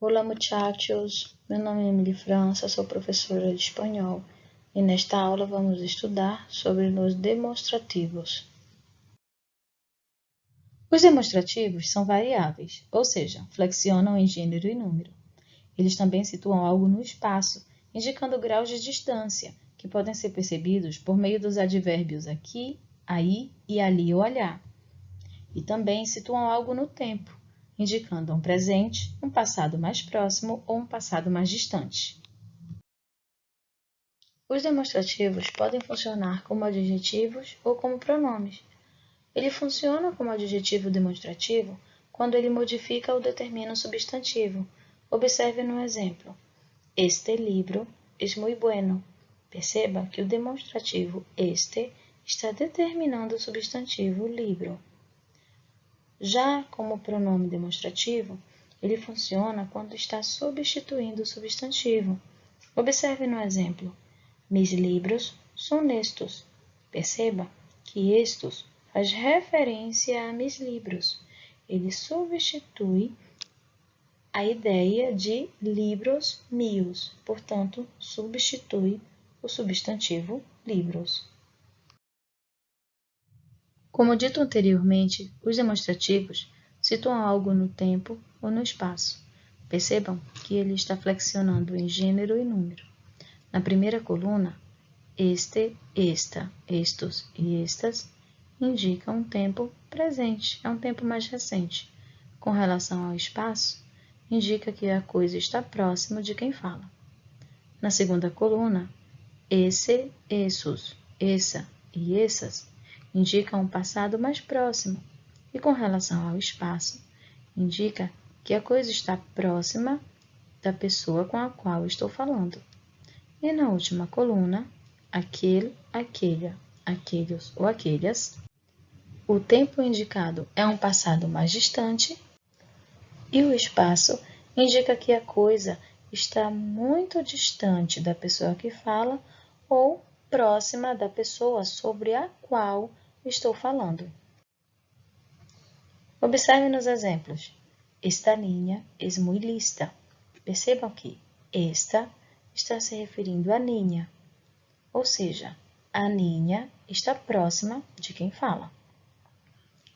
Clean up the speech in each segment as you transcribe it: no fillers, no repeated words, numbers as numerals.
Olá, muchachos! Meu nome é Emily França, sou professora de espanhol e nesta aula vamos estudar sobre os demonstrativos. Os demonstrativos são variáveis, ou seja, flexionam em gênero e número. Eles também situam algo no espaço, indicando graus de distância, que podem ser percebidos por meio dos advérbios aqui, aí e ali ou allá. E também situam algo no tempo, indicando um presente, um passado mais próximo ou um passado mais distante. Os demonstrativos podem funcionar como adjetivos ou como pronomes. Ele funciona como adjetivo demonstrativo quando ele modifica ou determina o substantivo. Observe no exemplo. Este libro es muy bueno. Perceba que o demonstrativo este está determinando o substantivo libro. Já como pronome demonstrativo, ele funciona quando está substituindo o substantivo. Observe no exemplo. Mis libros son estos. Perceba que estos faz referência a mis livros. Ele substitui a ideia de livros meus, portanto, substitui o substantivo livros. Como dito anteriormente, os demonstrativos situam algo no tempo ou no espaço. Percebam que ele está flexionando em gênero e número. Na primeira coluna, este, esta, estos e estas indicam um tempo presente, é um tempo mais recente. Com relação ao espaço, indica que a coisa está próximo de quem fala. Na segunda coluna, esse, essos, essa e essas indicam um passado mais próximo. E com relação ao espaço, indica que a coisa está próxima da pessoa com a qual estou falando. E na última coluna, aquele, aquela, aqueles ou aquelhas, o tempo indicado é um passado mais distante e o espaço indica que a coisa está muito distante da pessoa que fala ou próxima da pessoa sobre a qual estou falando. Observe nos exemplos. Esta niña es muy lista. Percebam que esta está se referindo à niña, ou seja, a niña está próxima de quem fala.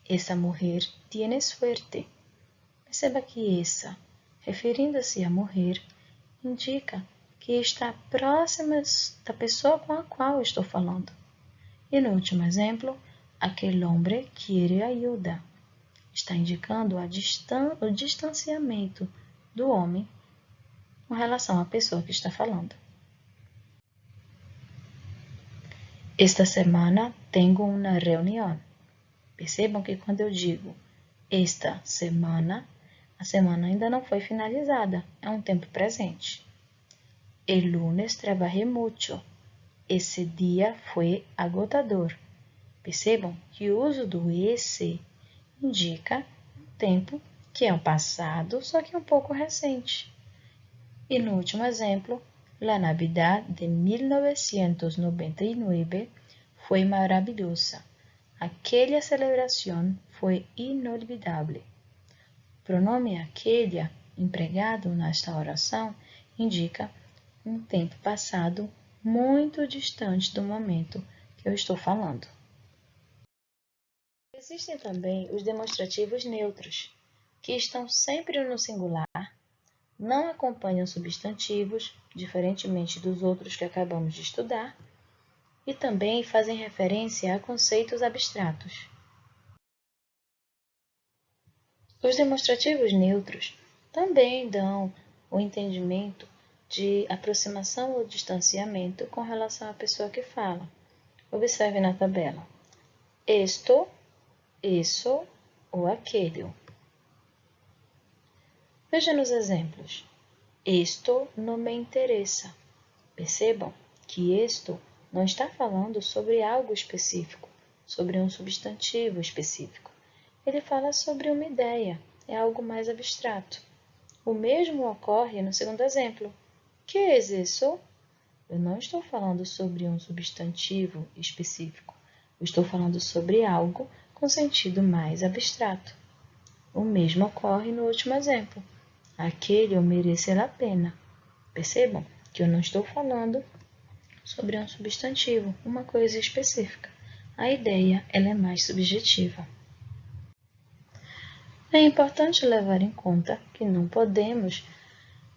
Essa mujer tiene suerte. Perceba que essa, referindo-se a mulher, indica que está próxima da pessoa com a qual estou falando. E no último exemplo, aquel hombre quiere ayuda. Está indicando o distanciamento do homem com relação à pessoa que está falando. Esta semana tenho uma reunião. Percebam que quando eu digo esta semana, a semana ainda não foi finalizada, é um tempo presente. El lunes trabajé mucho. Esse dia foi agotador. Percebam que o uso do esse indica um tempo que é o passado, só que um pouco recente. E no último exemplo, la Navidad de 1999 foi maravilhosa. Aquela celebração foi inolvidável. O pronome aquele, empregado nesta oração, indica um tempo passado muito distante do momento que eu estou falando. Existem também os demonstrativos neutros, que estão sempre no singular, não acompanham substantivos, diferentemente dos outros que acabamos de estudar, e também fazem referência a conceitos abstratos. Os demonstrativos neutros também dão o entendimento de aproximação ou distanciamento com relação à pessoa que fala. Observe na tabela. Esto, isso ou aquele. Veja nos exemplos. Esto não me interessa. Percebam que esto não está falando sobre algo específico, sobre um substantivo específico. Ele fala sobre uma ideia, é algo mais abstrato. O mesmo ocorre no segundo exemplo. Que é isso? Eu não estou falando sobre um substantivo específico. Eu estou falando sobre algo com sentido mais abstrato. O mesmo ocorre no último exemplo. aquele ou merecer a pena. Percebam que eu não estou falando sobre um substantivo, uma coisa específica. A ideia ela é mais subjetiva. É importante levar em conta que não podemos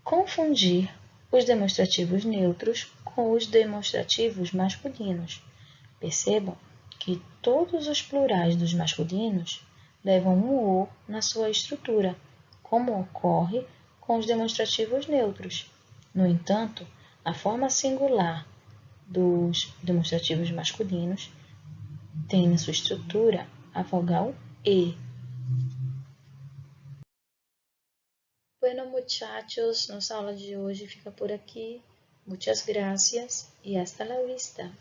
confundir os demonstrativos neutros com os demonstrativos masculinos. Percebam que todos os plurais dos masculinos levam um "o" na sua estrutura, como ocorre com os demonstrativos neutros. No entanto, a forma singular dos demonstrativos masculinos tem na sua estrutura a vogal "e". Bueno, muchachos, nossa aula de hoje fica por aqui. Muchas gracias e hasta la vista.